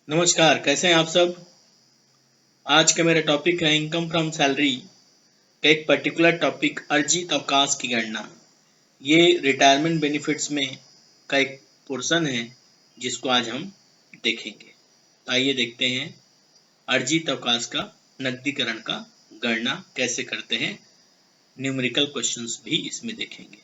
नमस्कार, कैसे हैं आप सब? आज का मेरा टॉपिक है इनकम फ्रॉम सैलरी का एक पर्टिकुलर टॉपिक अर्जित अवकाश की गणना। ये रिटायरमेंट बेनिफिट्स में का एक पोर्शन है जिसको आज हम देखेंगे। तो आइए देखते हैं अर्जित अवकाश का नकदीकरण का गणना कैसे करते हैं। न्यूमेरिकल क्वेश्चंस भी इसमें देखेंगे।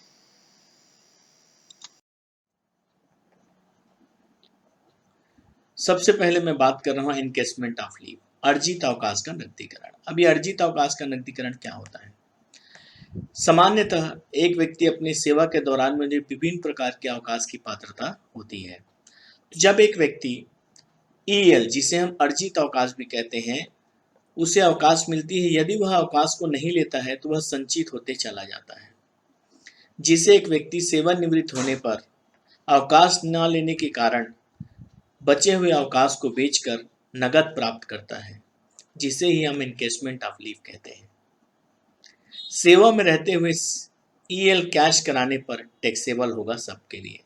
सबसे पहले मैं बात कर रहा हूँ एनकेसमेंट ऑफ लीव, अर्जित अवकाश का नकदीकरण। अब ये अर्जित अवकाश का नकदीकरण क्या होता है? सामान्यतः एक व्यक्ति अपनी सेवा के दौरान मुझे विभिन्न प्रकार के अवकाश की पात्रता होती है। जब एक व्यक्ति ईएल, जिसे हम अर्जित अवकाश भी कहते हैं, उसे अवकाश मिलती है, यदि वह अवकाश को नहीं लेता है तो वह संचित होते चला जाता है, जिसे एक व्यक्ति सेवानिवृत्त होने पर अवकाश न लेने के कारण बचे हुए अवकाश को बेचकर नगद प्राप्त करता है, जिसे ही हम एनकेशमेंट ऑफ लीव कहते हैं। सेवा में रहते हुए ईएल कैश कराने पर टैक्सेबल होगा सबके लिए।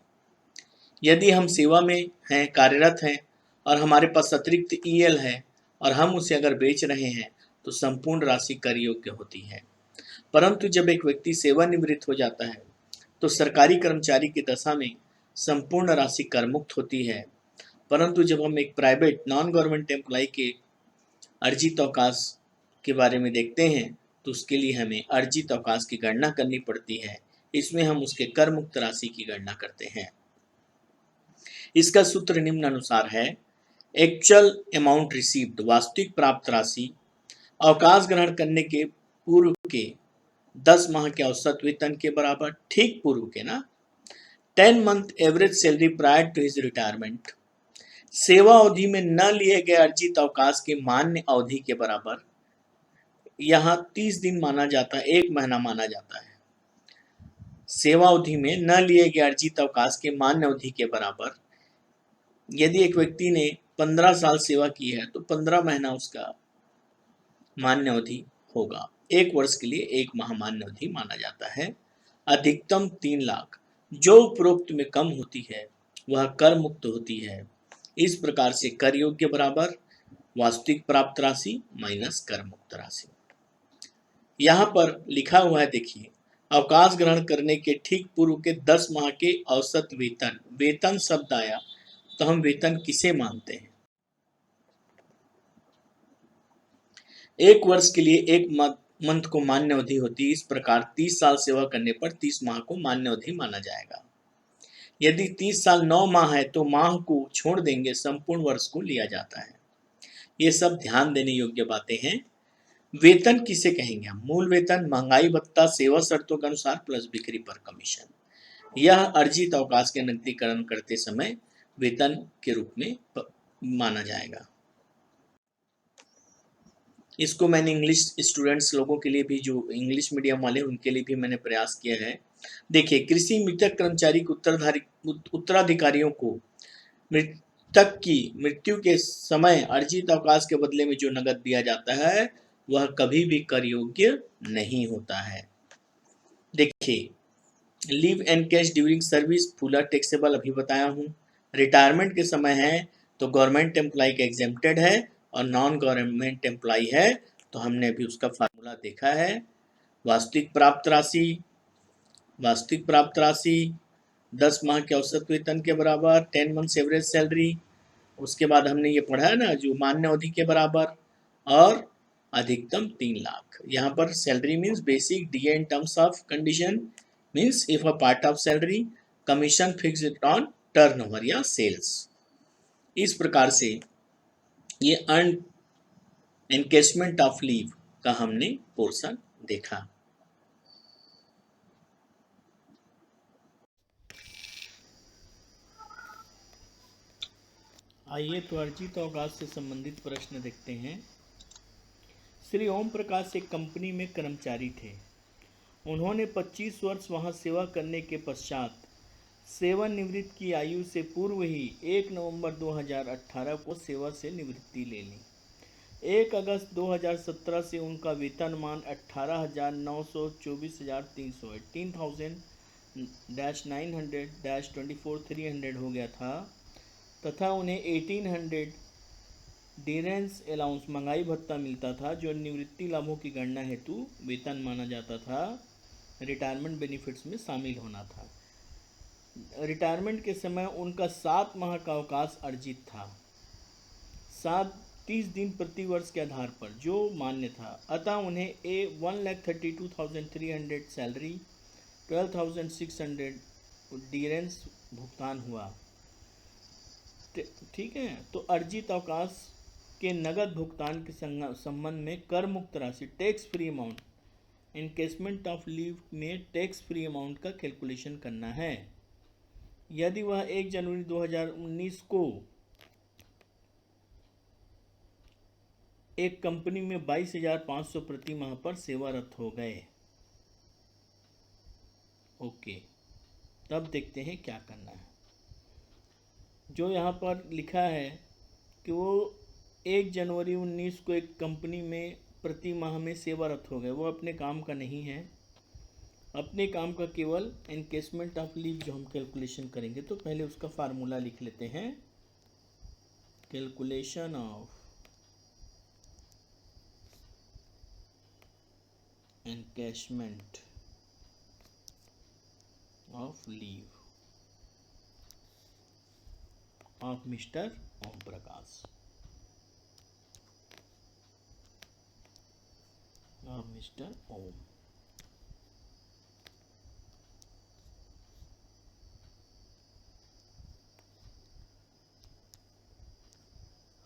यदि हम सेवा में हैं, कार्यरत हैं और हमारे पास अतिरिक्त ईएल है और हम उसे अगर बेच रहे हैं तो संपूर्ण राशि कर योग्य होती है। परंतु जब एक व्यक्ति सेवानिवृत्त हो जाता है तो सरकारी कर्मचारी की दशा में संपूर्ण राशि कर मुक्त होती है। परंतु जब हम एक प्राइवेट नॉन गवर्नमेंट एम्प्लॉय के अर्जित अवकाश के बारे में देखते हैं तो उसके लिए हमें अर्जित अवकाश की गणना करनी पड़ती है। इसमें हम उसके कर मुक्त राशि की गणना करते हैं। इसका सूत्र निम्न अनुसार है: एक्चुअल अमाउंट रिसीव्ड, वास्तविक प्राप्त राशि, अवकाश ग्रहण करने के पूर्व के 10 माह के औसत वेतन के बराबर, ठीक पूर्व के ना, 10 month average salary prior to his retirement, सेवा अवधि में न लिए गए अर्जित अवकाश के मान्य अवधि के बराबर। यहाँ 30 दिन माना जाता है, 1 महीना माना जाता है। सेवा अवधि में न लिए गए अर्जित अवकाश के मान्य अवधि के बराबर। यदि एक व्यक्ति ने 15 साल सेवा की है तो 15 महीना उसका मान्य अवधि होगा। 1 वर्ष के लिए 1 माह मान्य अवधि माना जाता है। अधिकतम 3 लाख, जो उपरोक्त में कम होती है वह कर मुक्त होती है। इस प्रकार से कर योग्य बराबर वास्तविक प्राप्त राशि माइनस कर मुक्त राशि। यहाँ पर लिखा हुआ है, देखिए, अवकाश ग्रहण करने के ठीक पूर्व के 10 माह के औसत वेतन। वेतन शब्द आया तो हम वेतन किसे मानते हैं? 1 वर्ष के लिए 1 मंथ को मान्य अवधि होती है। इस प्रकार 30 साल सेवा करने पर 30 माह को मान्य अवधि माना जाएगा। यदि 30 साल 9 माह है तो माह को छोड़ देंगे, संपूर्ण वर्ष को लिया जाता है। ये सब ध्यान देने योग्य बातें हैं। वेतन किसे कहेंगे हम? मूल वेतन, महंगाई भत्ता, सेवा शर्तों के अनुसार प्लस बिक्री पर कमीशन। यह अर्जित अवकाश के नकदीकरण करते समय वेतन के रूप में माना जाएगा। इसको मैंने इंग्लिश स्टूडेंट्स लोगों के लिए भी, जो इंग्लिश मीडियम वाले उनके लिए भी मैंने प्रयास किया है। देखिए, कृषि मृतक कर्मचारी के उत्तराधिकारियों को मृतक की मृत्यु के समय अर्जित अवकाश के बदले में जो नगद दिया जाता है वह कभी भी कर योग्य नहीं होता है। देखिए, leave and cash during service Fuller taxable अभी बताया हूँ। रिटायरमेंट के समय है तो गवर्नमेंट एम्प्लॉय का एग्जेम्प्टेड है और नॉन गवर्नमेंट एम्प्लॉय है तो हमने अभी उसका फार्मूला देखा है। वास्तविक प्राप्त राशि, वास्तविक प्राप्त राशि 10 माह के औसत वेतन के बराबर, 10 मंथ्स एवरेज सैलरी। उसके बाद हमने ये पढ़ा है ना, जो मान्य अवधि के बराबर, और अधिकतम 3 लाख। यहाँ पर salary means basic, D in terms of condition means if a part of salary, commission fixed on turnover या सेल्स। इस प्रकार से ये अर्न एनकेशमेंट ऑफ लीव का हमने पोर्शन देखा। आइए तो अर्जित अवकाश से संबंधित प्रश्न देखते हैं। श्री ओम प्रकाश एक कंपनी में कर्मचारी थे। उन्होंने 25 वर्ष वहां सेवा करने के पश्चात सेवानिवृत्ति की आयु से पूर्व ही 1 नवंबर 2018 को सेवा से निवृत्ति ले ली। 1 अगस्त 2017 से उनका वेतनमान 18,924,300 18,900-24,300 हो गया था तथा उन्हें 1800 डिरेंस अलाउंस महंगाई भत्ता मिलता था जो निवृत्ति लाभों की गणना हेतु वेतन माना जाता था। रिटायरमेंट बेनिफिट्स में शामिल होना था। रिटायरमेंट के समय उनका 7 माह का अवकाश अर्जित था, 30 दिन प्रति वर्ष के आधार पर जो मान्य था। अतः उन्हें 1,32,300 सैलरी, 12,600 डिरेंस भुगतान हुआ। ठीक है, तो अर्जित अवकाश के नगद भुगतान के संबंध में कर मुक्त राशि tax free amount, encasement of leave में टैक्स फ्री अमाउंट का कैलकुलेशन करना है। यदि वह 1 जनवरी 2019 को एक कंपनी में 22,500 प्रति माह पर सेवारत हो गए। ओके, तब देखते हैं क्या करना है। जो यहाँ पर लिखा है कि वो 1 जनवरी 19 को एक कंपनी में प्रति माह में सेवारत हो गए, वो अपने काम का नहीं है। अपने काम का केवल एनकेसमेंट ऑफ लीव जो हम कैलकुलेशन करेंगे, तो पहले उसका फार्मूला लिख लेते हैं। Calculation of encashment of leave of mister Om Prakash, of mister Om.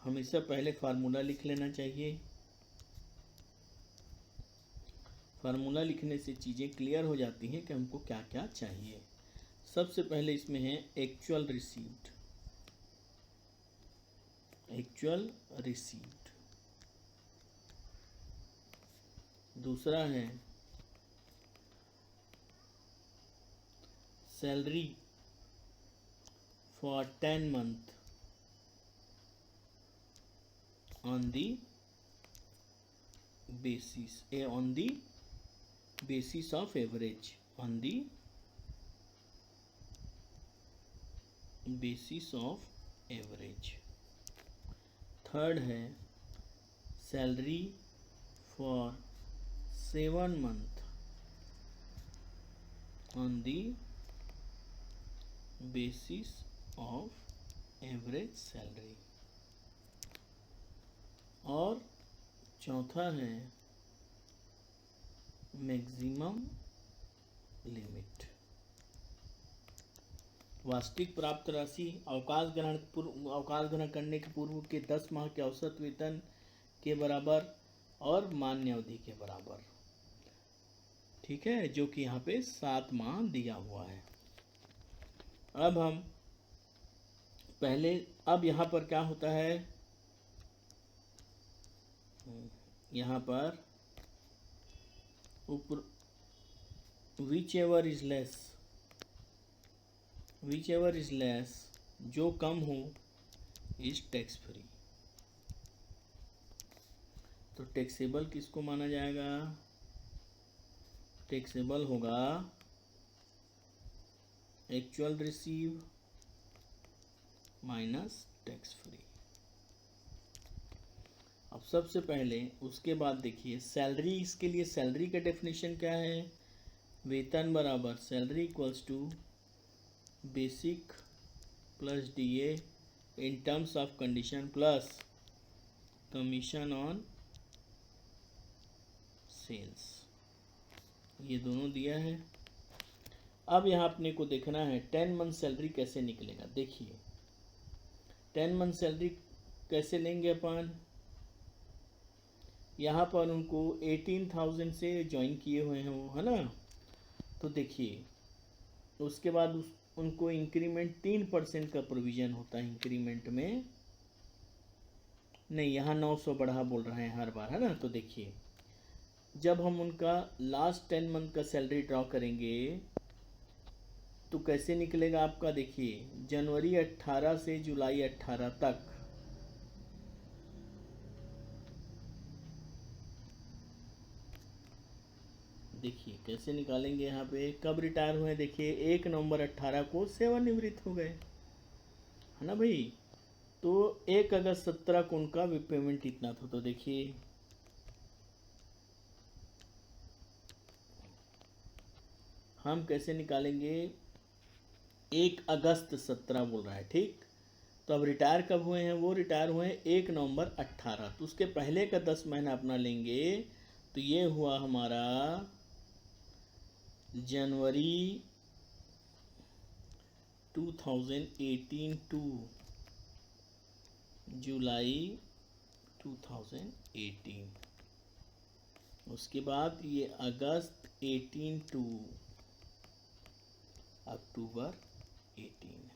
हमेशा पहले फार्मूला लिख लेना चाहिए। फार्मूला लिखने से चीज़ें क्लियर हो जाती हैं कि हमको क्या क्या चाहिए। सबसे पहले इसमें है एक्चुअल रिसीव्ड, एक्चुअल रिसीव्ड। दूसरा है salary for 10 month on the basis of average, on the basis of average। Third है salary for 7 month on the basis of average salary। और चौथा है मैक्सिमम लिमिट। वास्तविक प्राप्त राशि अवकाश ग्रहण करने के पूर्व के 10 माह के औसत वेतन के बराबर और मान्य अवधि के बराबर। ठीक है, जो कि यहाँ पे 7 माह दिया हुआ है। अब हम पहले, अब यहाँ पर क्या होता है, यहाँ पर ऊपर विच एवर इज लेस, जो कम हो इज टैक्स फ्री। तो टैक्सेबल किसको माना जाएगा? टैक्सेबल होगा actual receive minus tax free. अब सबसे पहले उसके बाद देखिए सैलरी, इसके लिए सैलरी का डेफिनेशन क्या है? वेतन बराबर salary equals to basic plus DA in terms of condition plus commission on sales, ये दोनों दिया है। अब यहाँ अपने को देखना है 10 मंथ सैलरी कैसे निकलेगा। देखिए 10 मंथ सैलरी कैसे लेंगे अपन? यहाँ पर उनको 18,000 से ज्वाइन किए हुए हैं वो, है ना। तो देखिए उसके बाद उनको इंक्रीमेंट 3% का प्रोविज़न होता है इंक्रीमेंट में। नहीं, यहाँ 900 बढ़ा बोल रहे हैं हर बार, है ना। तो देखिए जब हम उनका लास्ट 10 मंथ का सैलरी ड्रॉ करेंगे तो कैसे निकलेगा आपका? देखिए जनवरी 18 से जुलाई 18 तक देखिए कैसे निकालेंगे। यहाँ पे कब रिटायर हुए? देखिए 1 नवंबर 18 को सेवानिवृत्त हो गए, है ना भाई। तो 1 अगस्त 17 को उनका पेमेंट इतना था। तो देखिए हम कैसे निकालेंगे, 1 अगस्त 17 बोल रहा है, ठीक। तो अब रिटायर कब हुए हैं, वो रिटायर हुए हैं 1 नवंबर 18। तो उसके पहले का 10 महीना अपना लेंगे, तो ये हुआ हमारा जनवरी 2018 टू जुलाई 2018। उसके बाद ये अगस्त 18 टू अक्टूबर 18।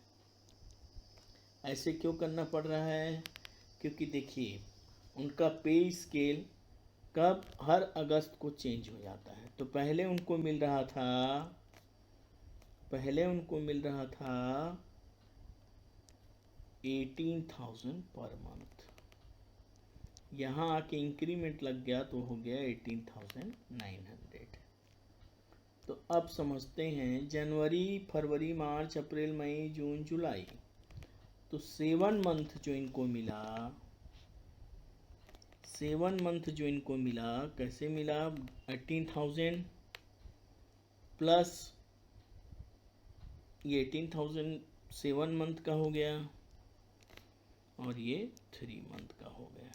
ऐसे क्यों करना पड़ रहा है, क्योंकि देखिए उनका पे स्केल कब हर अगस्त को चेंज हो जाता है। तो पहले उनको मिल रहा था 18,000 पर मंथ, यहाँ आके इंक्रीमेंट लग गया तो हो गया 18,900। तो अब समझते हैं जनवरी फरवरी मार्च अप्रैल मई जून जुलाई, तो 7 मंथ जो इनको मिला, 7 मंथ जो इनको मिला कैसे मिला, 18,000 प्लस ये 18,000 7 मंथ का हो गया और ये 3 मंथ का हो गया।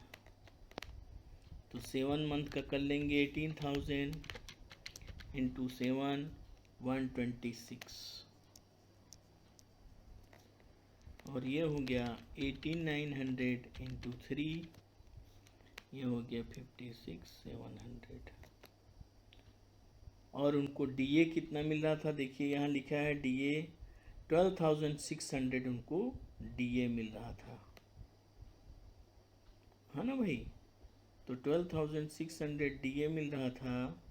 तो 7 मंथ का कर लेंगे 18,000 इंटू 7 126 और ये हो गया 18,900 इंटू 3, ये हो गया 56,700। और उनको डीए कितना मिल रहा था, देखिए यहाँ लिखा है डीए 12,600 उनको डीए मिल रहा था, है ना भाई। तो 12,600 डीए मिल रहा था।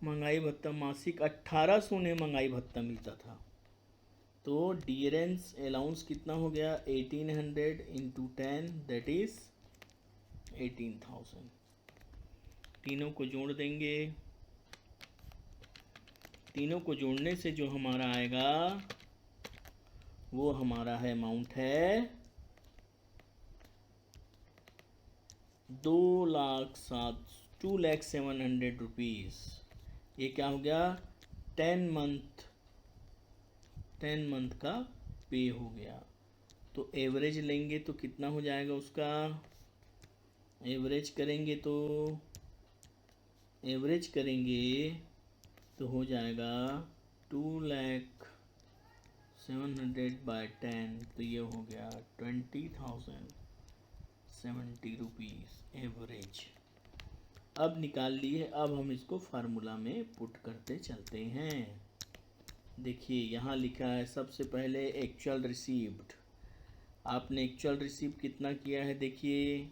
महंगाई भत्ता मासिक 1,800 उन्हें महंगाई भत्ता मिलता था। तो डियरेंस अलाउंस कितना हो गया, 1,800 इंटू 10 दैट इज 18,000। तीनों को जोड़ देंगे, तीनों को जोड़ने से जो हमारा आएगा वो हमारा है अमाउंट है 2,07,700 रुपीज़। ये क्या हो गया, 10 मंथ का पे हो गया। तो एवरेज लेंगे तो कितना हो जाएगा उसका, एवरेज करेंगे तो हो जाएगा 2,07,000 बाय 10, तो ये हो गया 20,070 रुपीज़ एवरेज। अब निकाल लिए, अब हम इसको फार्मूला में पुट करते चलते हैं। देखिए यहाँ लिखा है सबसे पहले एक्चुअल रिसीव्ड। आपने एक्चुअल रिसीव कितना किया है, देखिए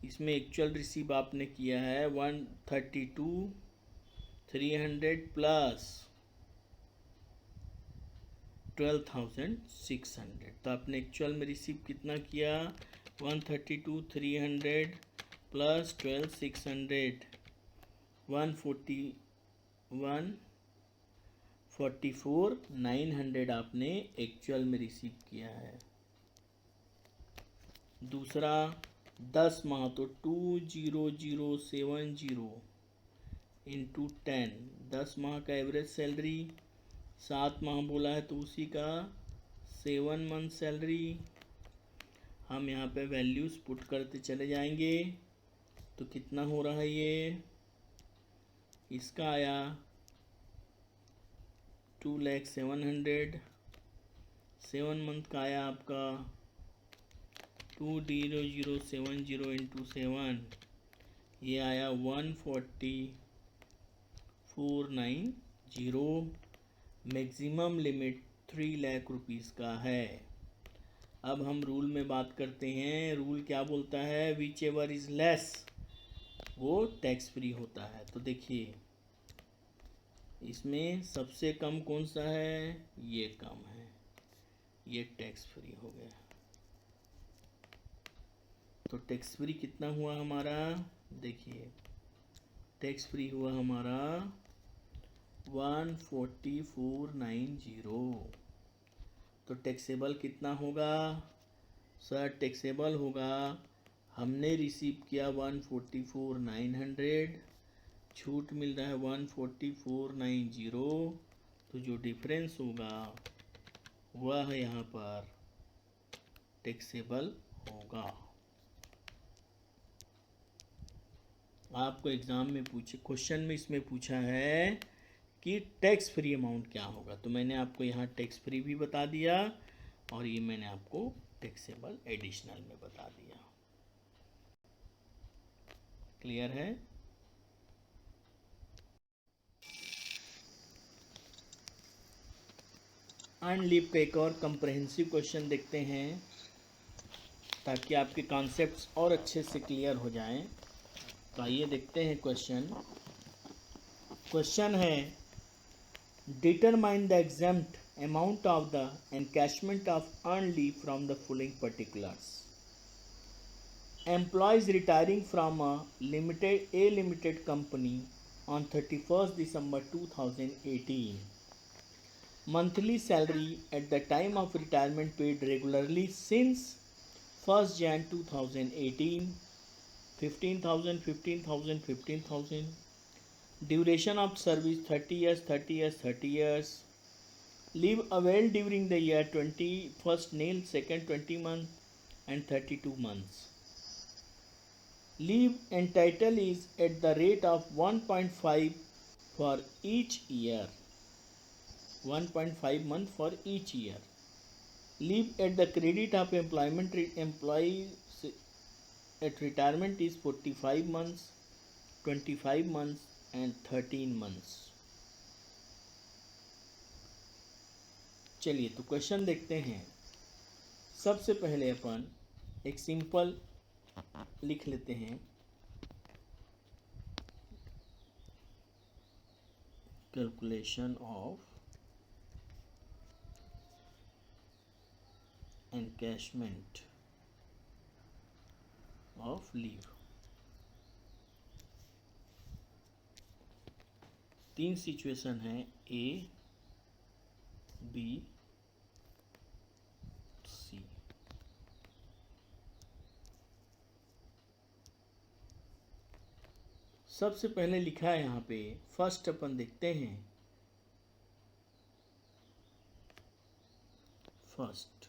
इसमें एक्चुअल रिसीव आपने किया है 132,300 प्लस 12,600। तो आपने एक्चुअल में रिसीव कितना किया, 132,300 प्लस 12,600 144,900 आपने एक्चुअल में रिसीव किया है। दूसरा 10 माह तो 2,0,070 इंटू 10, 10 माह का एवरेज सैलरी, 7 माह बोला है तो उसी का 7 मंथ सैलरी। हम यहाँ पे वैल्यूज़ पुट करते चले जाएंगे तो कितना हो रहा है, ये इसका आया 2,07,000, 7 मंथ का आया आपका 2,0,070 इंटू 7, ये आया 144,990। मैक्सिमम लिमिट 3 लाख रुपीज़ का है। अब हम रूल में बात करते हैं। रूल क्या बोलता है, विच एवर इज़ लेस वो टैक्स फ्री होता है। तो देखिए इसमें सबसे कम कौन सा है, ये कम है, ये टैक्स फ्री हो गया। तो टैक्स फ्री कितना हुआ हमारा, देखिए टैक्स फ्री हुआ हमारा 144,990। तो टैक्सेबल कितना होगा सर? टैक्सेबल होगा, हमने रिसीव किया 144,900, छूट मिल रहा है 144,990, तो जो डिफरेंस होगा वह यहाँ पर टैक्सेबल होगा। आपको एग्ज़ाम में पूछे, क्वेश्चन में इसमें पूछा है कि टैक्स फ्री अमाउंट क्या होगा, तो मैंने आपको यहाँ टैक्स फ्री भी बता दिया और ये मैंने आपको टैक्सेबल एडिशनल में बता दिया। क्लियर है? अर्न लीव का एक और कंप्रहेंसिव क्वेश्चन देखते हैं ताकि आपके कॉन्सेप्ट्स और अच्छे से क्लियर हो जाएं। तो आइए देखते हैं क्वेश्चन। क्वेश्चन है determine the exempt amount of the encashment of earn leave from the following particulars. Employees retiring from a limited company on 31st December 2018. Monthly salary at the time of retirement paid regularly since 1st Jan 2018, 15,000, 15,000, 15,000. Duration of service 30 years, 30 years, 30 years. Leave availed during the year 21st nil, second 20 months and 32 months. Leave entitled is at the rate of 1.5 for each year, 1.5 month for each year. Leave at the credit of employees at retirement is 45 months, 25 months and 13 months. चलिए तो question देखते हैं। सबसे पहले अपन एक simple लिख लेते हैं, calculation of encashment of leave. 3 situation है, ए बी सी। सबसे पहले लिखा है यहाँ पे, फर्स्ट अपन देखते हैं। First,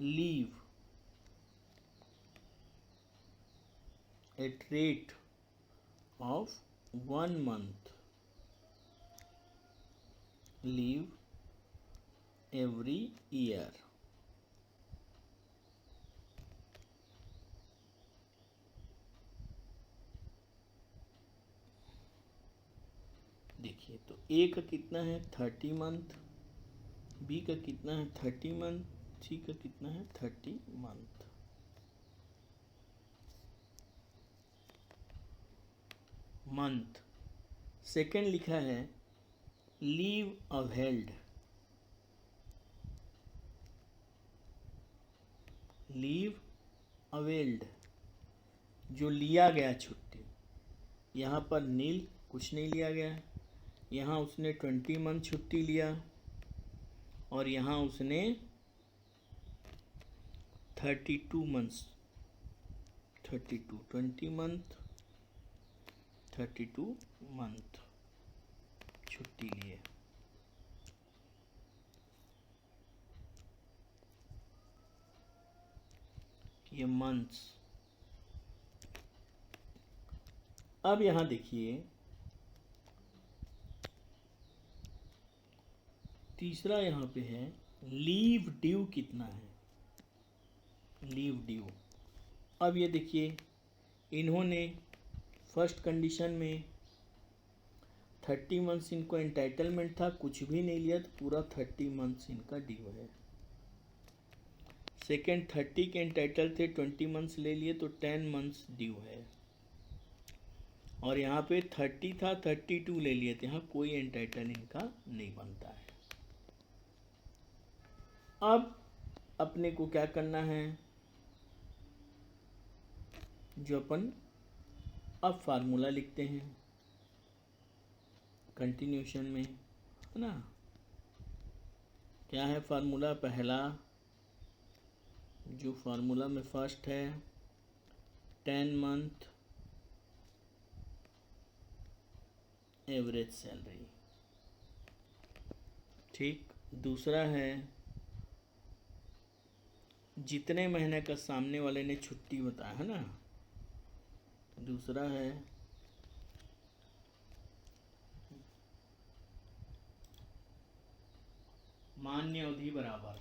leave at rate of 1 month, leave every year. देखिए तो ए का कितना है 30 मंथ, बी का कितना है 30 मंथ, सी का कितना है 30 मंथ। मंथ सेकेंड लिखा है लीव अवेल्ड, लीव अवेल्ड जो लिया गया छुट्टी, यहाँ पर नील कुछ नहीं लिया गया, यहाँ उसने 20 मंथ छुट्टी लिया और यहाँ उसने 32 मंथ्स, 32 20 मंथ 32 मंथ छुट्टी लिए। ये मंथ्स। अब यहाँ देखिए तीसरा यहाँ पे है लीव ड्यू कितना है, लीव ड्यू। अब ये देखिए इन्होंने फर्स्ट कंडीशन में 30 मंथ्स इनको एंटाइटलमेंट था, कुछ भी नहीं लिया तो पूरा 30 मंथ्स इनका ड्यू है। सेकेंड 30 के एंटाइटल थे, 20 मंथ्स ले लिए तो 10 मंथ्स ड्यू है। और यहाँ पे 30 था 32 ले लिए थे, यहाँ कोई एंटाइटल इनका नहीं बनता है। अब अपने को क्या करना है, जो अपन अब फार्मूला लिखते हैं कंटिन्यूशन में, है ना। क्या है फार्मूला? पहला जो फार्मूला में फर्स्ट है 10 मंथ एवरेज सैलरी, ठीक। दूसरा है जितने महीने का सामने वाले ने छुट्टी बताया है ना। दूसरा है मान्य अवधि बराबर।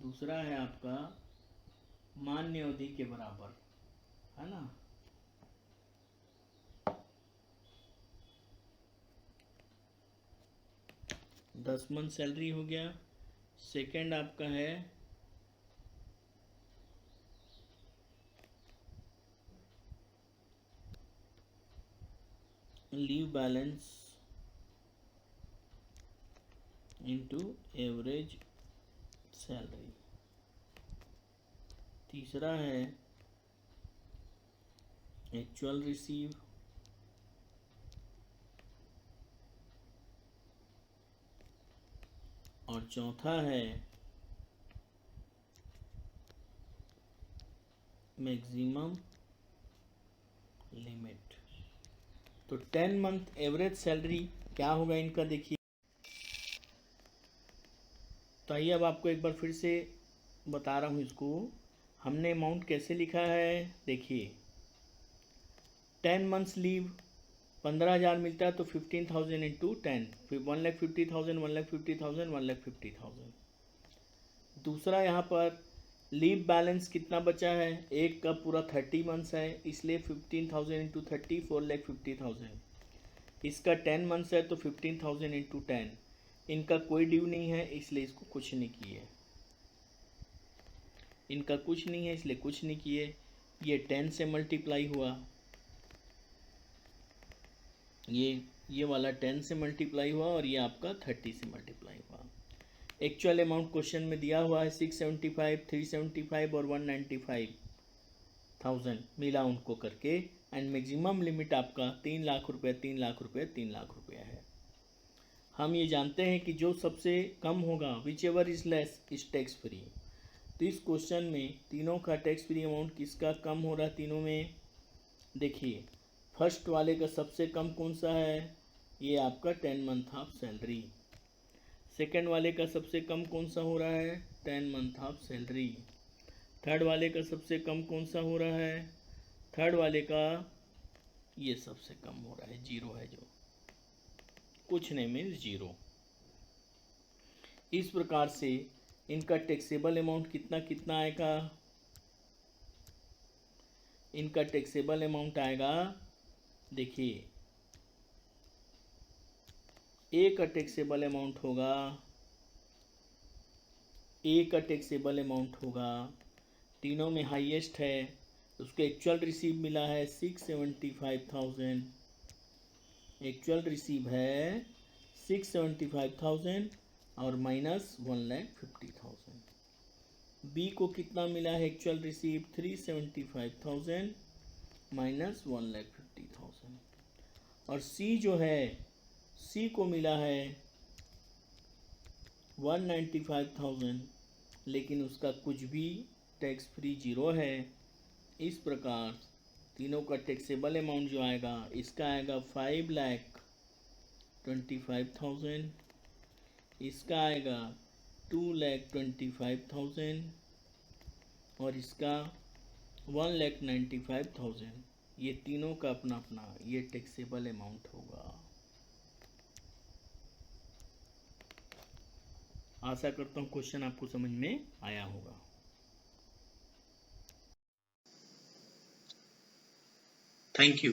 दूसरा है आपका मान्य अवधि के बराबर, है ना। दस मंथ सैलरी हो गया। सेकंड आपका है leave balance into average salary. तीसरा है एक्चुअल रिसीव। और चौथा है मैक्सिमम लिमिट। तो 10 मंथ एवरेज सैलरी क्या होगा इनका, देखिए। तो आइए अब आपको एक बार फिर से बता रहा हूँ इसको। हमने अमाउंट कैसे लिखा है, देखिए 10 मंथ्स लीव 15,000 मिलता है तो 15,000 इंटू 10, फिर 1,50,000 1,50,000 1,50,000। दूसरा यहाँ पर लीव बैलेंस कितना बचा है, एक का पूरा 30 मंथ्स है, इसलिए 15,000 इंटू 30 4,50,000। इसका 10 मंथ्स है तो 15,000 इंटू 10। इनका कोई ड्यू नहीं है इसलिए इसको कुछ नहीं किए। इनका कुछ नहीं है इसलिए कुछ नहीं किए। ये 10 से मल्टीप्लाई हुआ, ये वाला 10 से मल्टीप्लाई हुआ और ये आपका 30 से मल्टीप्लाई हुआ। एक्चुअल अमाउंट क्वेश्चन में दिया हुआ है 675, 375 और 195,000 मिला उनको करके। एंड मैक्सिमम लिमिट आपका 3 लाख रुपये 3 लाख रुपये 3 लाख रुपये है। हम ये जानते हैं कि जो सबसे कम होगा which ever is less is tax free. तो इस क्वेश्चन में तीनों का टैक्स फ्री अमाउंट किसका कम हो रहा है तीनों में, देखिए फर्स्ट वाले का सबसे कम कौन सा है, ये आपका 10 मंथ ऑफ सैलरी। सेकेंड वाले का सबसे कम कौन सा हो रहा है, 10 मंथ ऑफ सैलरी। थर्ड वाले का सबसे कम कौन सा हो रहा है, थर्ड वाले का ये सबसे कम हो रहा है, जीरो है, जो कुछ नहीं मीन्स जीरो। इस प्रकार से इनका टैक्सेबल अमाउंट कितना कितना आएगा, इनका टैक्सेबल अमाउंट आएगा, देखिए ए का टैक्सेबल अमाउंट होगा, ए का टैक्सेबल अमाउंट होगा, तीनों में हाईएस्ट है, उसको एक्चुअल रिसीव मिला है 675,000। एक्चुअल रिसीव है 675,000 और माइनस 1,50,000। बी को कितना मिला है एक्चुअल रिसीव 375,000 माइनस 1,50,000। और सी जो है, सी को मिला है 195,000 लेकिन उसका कुछ भी टैक्स फ्री जीरो है। इस प्रकार तीनों का टैक्सेबल अमाउंट जो आएगा, इसका आएगा 5,25,000, इसका आएगा 2,25,000 और इसका 1,95,000। ये तीनों का अपना अपना ये टैक्सेबल अमाउंट होगा। आशा करता हूँ क्वेश्चन आपको समझ में आया होगा। Thank you.